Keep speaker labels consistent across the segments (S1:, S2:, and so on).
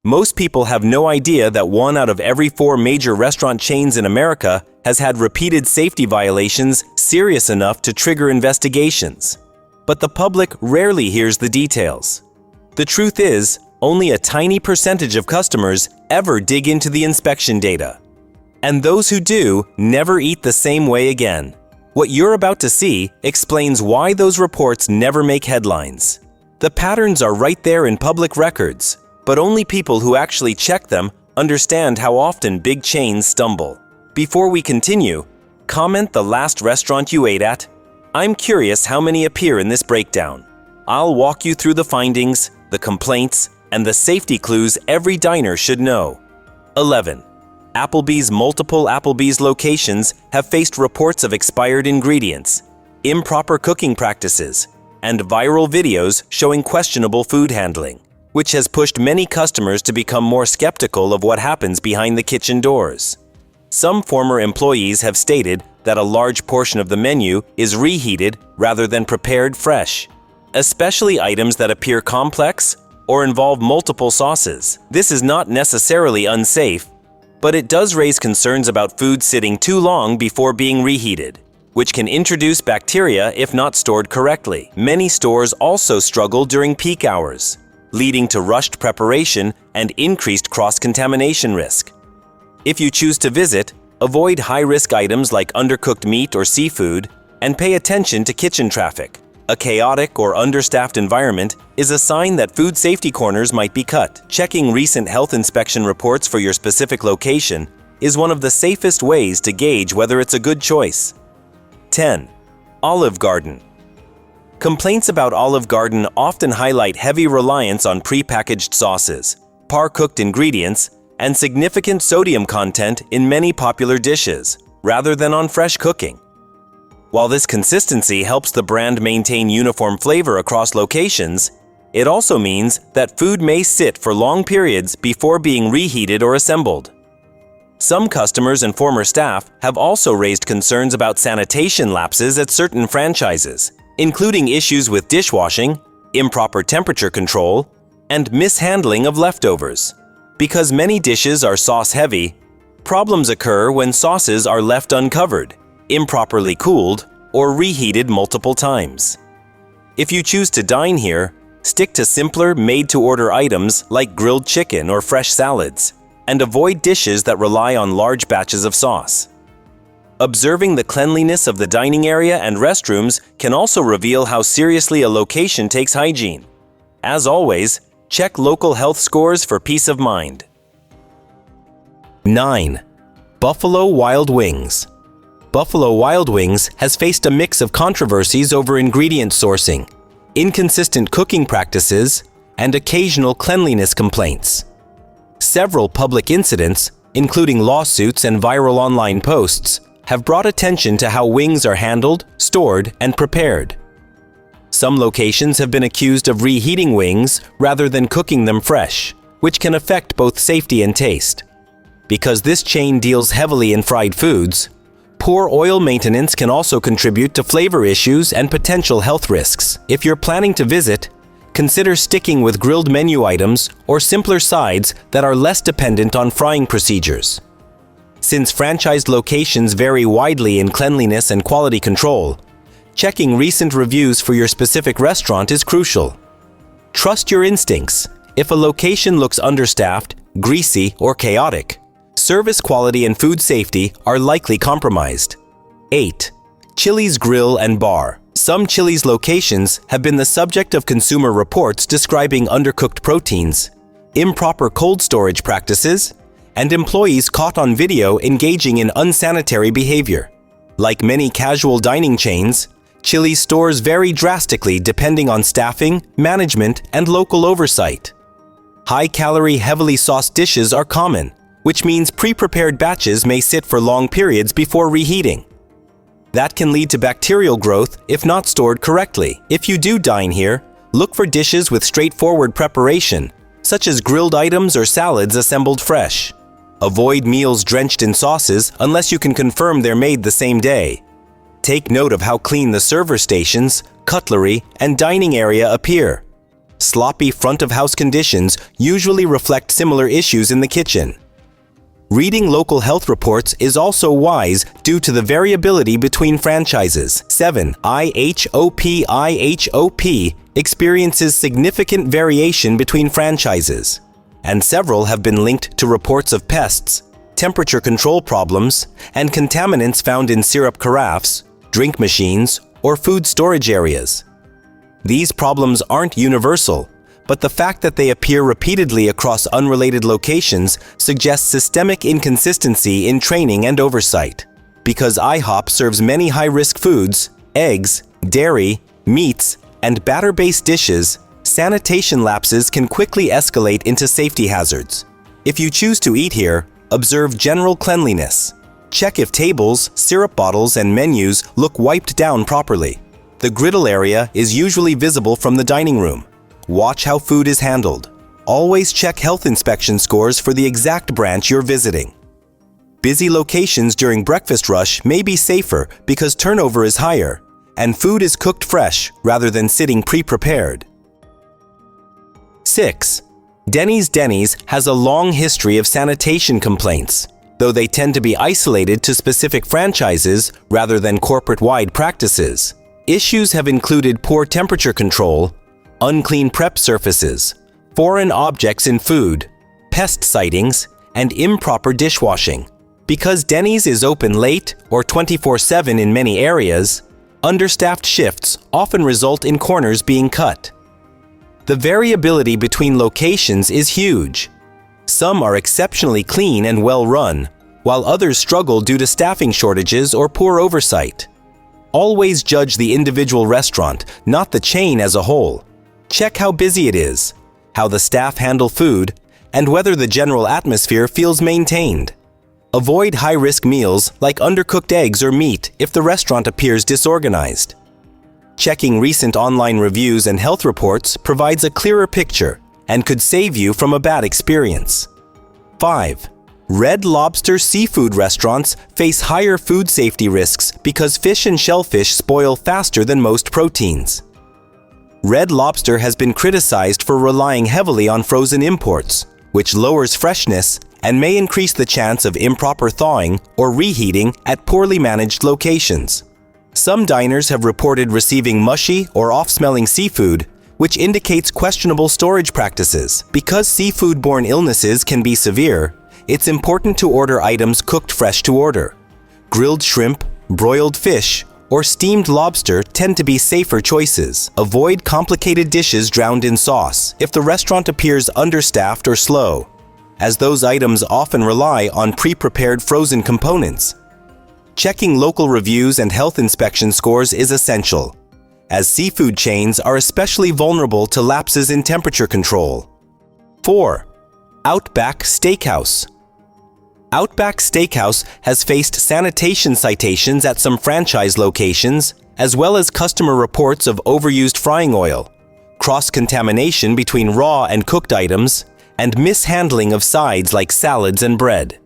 S1: Most people have no idea that 1 out of every 4 major restaurant chains in America has had repeated safety violations serious enough to trigger investigations. But the public rarely hears the details. The truth is, only a tiny percentage of customers ever dig into the inspection data. And those who do never eat the same way again. What you're about to see explains why those reports never make headlines. The patterns are right there in public records, but only people who actually check them understand how often big chains stumble. Before we continue, comment the last restaurant you ate at. I'm curious how many appear in this breakdown. I'll walk you through the findings, the complaints, and the safety clues every diner should know. 11. Applebee's. Multiple Applebee's locations have faced reports of expired ingredients, improper cooking practices, and viral videos showing questionable food handling, which has pushed many customers to become more skeptical of what happens behind the kitchen doors. Some former employees have stated that a large portion of the menu is reheated rather than prepared fresh, especially items that appear complex or involve multiple sauces. This is not necessarily unsafe, but it does raise concerns about food sitting too long before being reheated, which can introduce bacteria if not stored correctly. Many stores also struggle during peak hours, leading to rushed preparation and increased cross-contamination risk. If you choose to visit, avoid high-risk items like undercooked meat or seafood, and pay attention to kitchen traffic. A chaotic or understaffed environment is a sign that food safety corners might be cut. Checking recent health inspection reports for your specific location is one of the safest ways to gauge whether it's a good choice. 10. Olive Garden. Complaints about Olive Garden often highlight heavy reliance on prepackaged sauces, par-cooked ingredients, and significant sodium content in many popular dishes, rather than on fresh cooking. While this consistency helps the brand maintain uniform flavor across locations, it also means that food may sit for long periods before being reheated or assembled. Some customers and former staff have also raised concerns about sanitation lapses at certain franchises, including issues with dishwashing, improper temperature control, and mishandling of leftovers. Because many dishes are sauce-heavy, problems occur when sauces are left uncovered, improperly cooled, or reheated multiple times. If you choose to dine here, stick to simpler, made-to-order items like grilled chicken or fresh salads, and avoid dishes that rely on large batches of sauce. Observing the cleanliness of the dining area and restrooms can also reveal how seriously a location takes hygiene. As always, check local health scores for peace of mind. 9. Buffalo Wild Wings. Buffalo Wild Wings has faced a mix of controversies over ingredient sourcing, inconsistent cooking practices, and occasional cleanliness complaints. Several public incidents, including lawsuits and viral online posts, have brought attention to how wings are handled, stored, and prepared. Some locations have been accused of reheating wings rather than cooking them fresh, which can affect both safety and taste. Because this chain deals heavily in fried foods, poor oil maintenance can also contribute to flavor issues and potential health risks. If you're planning to visit, consider sticking with grilled menu items or simpler sides that are less dependent on frying procedures. Since franchised locations vary widely in cleanliness and quality control, checking recent reviews for your specific restaurant is crucial. Trust your instincts. If a location looks understaffed, greasy, or chaotic, service quality and food safety are likely compromised. 8. Chili's Grill and Bar. Some Chili's locations have been the subject of consumer reports describing undercooked proteins, improper cold storage practices, and employees caught on video engaging in unsanitary behavior. Like many casual dining chains, Chili's stores vary drastically depending on staffing, management, and local oversight. High-calorie, heavily sauced dishes are common, which means pre-prepared batches may sit for long periods before reheating. That can lead to bacterial growth if not stored correctly. If you do dine here, look for dishes with straightforward preparation, such as grilled items or salads assembled fresh. Avoid meals drenched in sauces unless you can confirm they're made the same day. Take note of how clean the server stations, cutlery, and dining area appear. sloppy front-of-house conditions usually reflect similar issues in the kitchen. Reading local health reports is also wise due to the variability between franchises. 7. IHOP experiences significant variation between franchises, and several have been linked to reports of pests, temperature control problems, and contaminants found in syrup carafes, drink machines, or food storage areas. These problems aren't universal, but the fact that they appear repeatedly across unrelated locations suggests systemic inconsistency in training and oversight. Because IHOP serves many high-risk foods, eggs, dairy, meats, and batter-based dishes, sanitation lapses can quickly escalate into safety hazards. If you choose to eat here, observe general cleanliness. Check if tables, syrup bottles, and menus look wiped down properly. The griddle area is usually visible from the dining room. Watch how food is handled. Always check health inspection scores for the exact branch you're visiting. Busy locations during breakfast rush may be safer because turnover is higher, and food is cooked fresh rather than sitting pre-prepared. 6. Denny's has a long history of sanitation complaints, though they tend to be isolated to specific franchises rather than corporate-wide practices. Issues have included poor temperature control, unclean prep surfaces, foreign objects in food, pest sightings, and improper dishwashing. Because Denny's is open late or 24/7 in many areas, understaffed shifts often result in corners being cut. The variability between locations is huge. Some are exceptionally clean and well-run, while others struggle due to staffing shortages or poor oversight. Always judge the individual restaurant, not the chain as a whole. Check how busy it is, how the staff handle food, and whether the general atmosphere feels maintained. Avoid high-risk meals like undercooked eggs or meat if the restaurant appears disorganized. Checking recent online reviews and health reports provides a clearer picture and could save you from a bad experience. 5. Red Lobster seafood restaurants face higher food safety risks because fish and shellfish spoil faster than most proteins. Red Lobster has been criticized for relying heavily on frozen imports, which lowers freshness and may increase the chance of improper thawing or reheating at poorly managed locations. Some diners have reported receiving mushy or off-smelling seafood, which indicates questionable storage practices. Because seafood-borne illnesses can be severe, it's important to order items cooked fresh to order. Grilled shrimp, broiled fish, or steamed lobster tend to be safer choices. Avoid complicated dishes drowned in sauce if the restaurant appears understaffed or slow, as those items often rely on pre-prepared frozen components. Checking local reviews and health inspection scores is essential, as seafood chains are especially vulnerable to lapses in temperature control. 4. Outback Steakhouse. Outback Steakhouse has faced sanitation citations at some franchise locations, as well as customer reports of overused frying oil, cross-contamination between raw and cooked items, and mishandling of sides like salads and bread.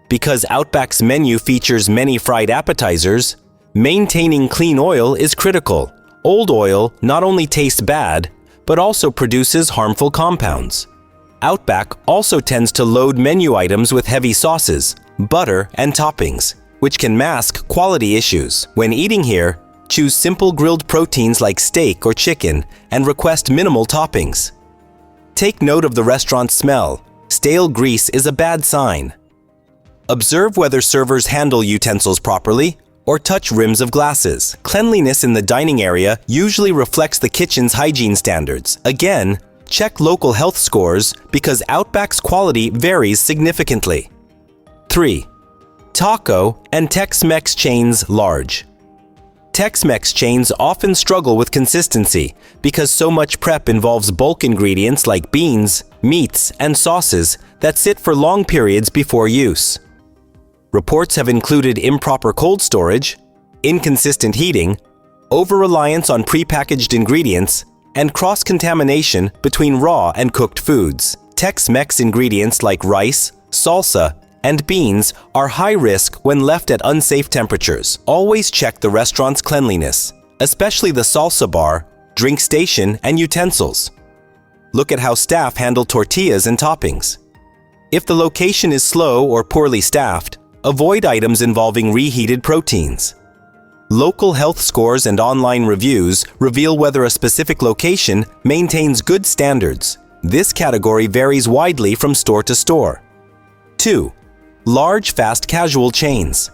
S1: Because Outback's menu features many fried appetizers, maintaining clean oil is critical. Old oil not only tastes bad, but also produces harmful compounds. Outback also tends to load menu items with heavy sauces, butter, and toppings, which can mask quality issues. When eating here, choose simple grilled proteins like steak or chicken and request minimal toppings. Take note of the restaurant's smell. Stale grease is a bad sign. Observe whether servers handle utensils properly or touch rims of glasses. Cleanliness in the dining area usually reflects the kitchen's hygiene standards. Again, check local health scores because Outback's quality varies significantly. 3. Taco and Tex-Mex chains large. Tex-Mex chains often struggle with consistency because so much prep involves bulk ingredients like beans, meats, and sauces that sit for long periods before use. Reports have included improper cold storage, inconsistent heating, over-reliance on prepackaged ingredients, and cross-contamination between raw and cooked foods. Tex-Mex ingredients like rice, salsa, and beans are high risk when left at unsafe temperatures. Always check the restaurant's cleanliness, especially the salsa bar, drink station, and utensils. Look at how staff handle tortillas and toppings. If the location is slow or poorly staffed, avoid items involving reheated proteins. Local health scores and online reviews reveal whether a specific location maintains good standards. This category varies widely from store to store. 2. Large fast casual chains.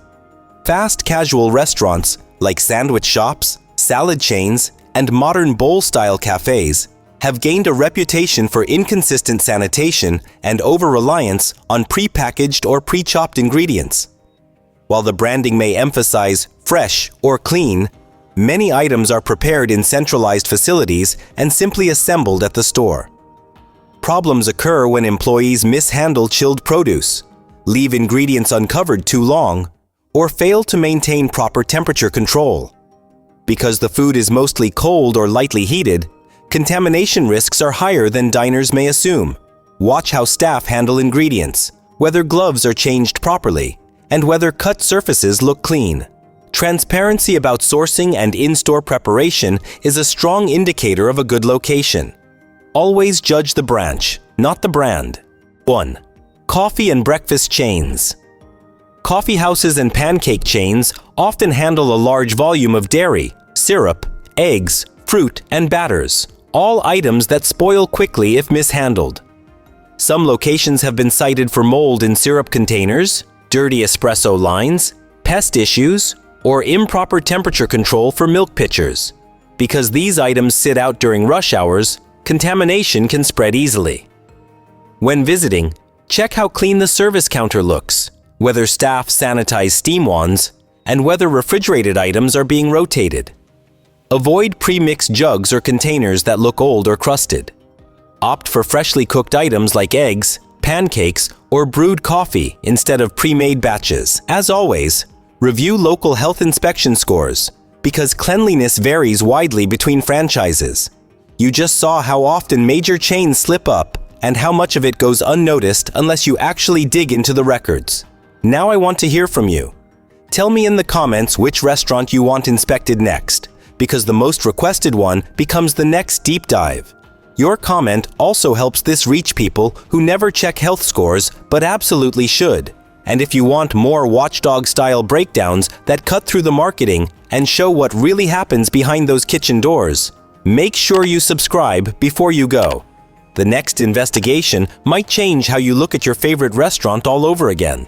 S1: Fast casual restaurants like sandwich shops, salad chains, and modern bowl-style cafes have gained a reputation for inconsistent sanitation and over-reliance on pre-packaged or pre-chopped ingredients. While the branding may emphasize fresh or clean, many items are prepared in centralized facilities and simply assembled at the store. Problems occur when employees mishandle chilled produce, leave ingredients uncovered too long, or fail to maintain proper temperature control. Because the food is mostly cold or lightly heated, contamination risks are higher than diners may assume. Watch how staff handle ingredients, whether gloves are changed properly, and whether cut surfaces look clean. Transparency about sourcing and in-store preparation is a strong indicator of a good location. Always judge the branch, not the brand. 1. Coffee and breakfast chains. Coffee houses and pancake chains often handle a large volume of dairy, syrup, eggs, fruit, and batters, all items that spoil quickly if mishandled. Some locations have been cited for mold in syrup containers, dirty espresso lines, pest issues, or improper temperature control for milk pitchers. Because these items sit out during rush hours, contamination can spread easily. When visiting, check how clean the service counter looks, whether staff sanitize steam wands, and whether refrigerated items are being rotated. Avoid pre-mixed jugs or containers that look old or crusted. Opt for freshly cooked items like eggs, pancakes, or brewed coffee instead of pre-made batches. As always, review local health inspection scores, because cleanliness varies widely between franchises. You just saw how often major chains slip up and how much of it goes unnoticed unless you actually dig into the records. Now I want to hear from you. Tell me in the comments which restaurant you want inspected next, because the most requested one becomes the next deep dive. Your comment also helps this reach people who never check health scores but absolutely should. And if you want more watchdog-style breakdowns that cut through the marketing and show what really happens behind those kitchen doors, make sure you subscribe before you go. The next investigation might change how you look at your favorite restaurant all over again.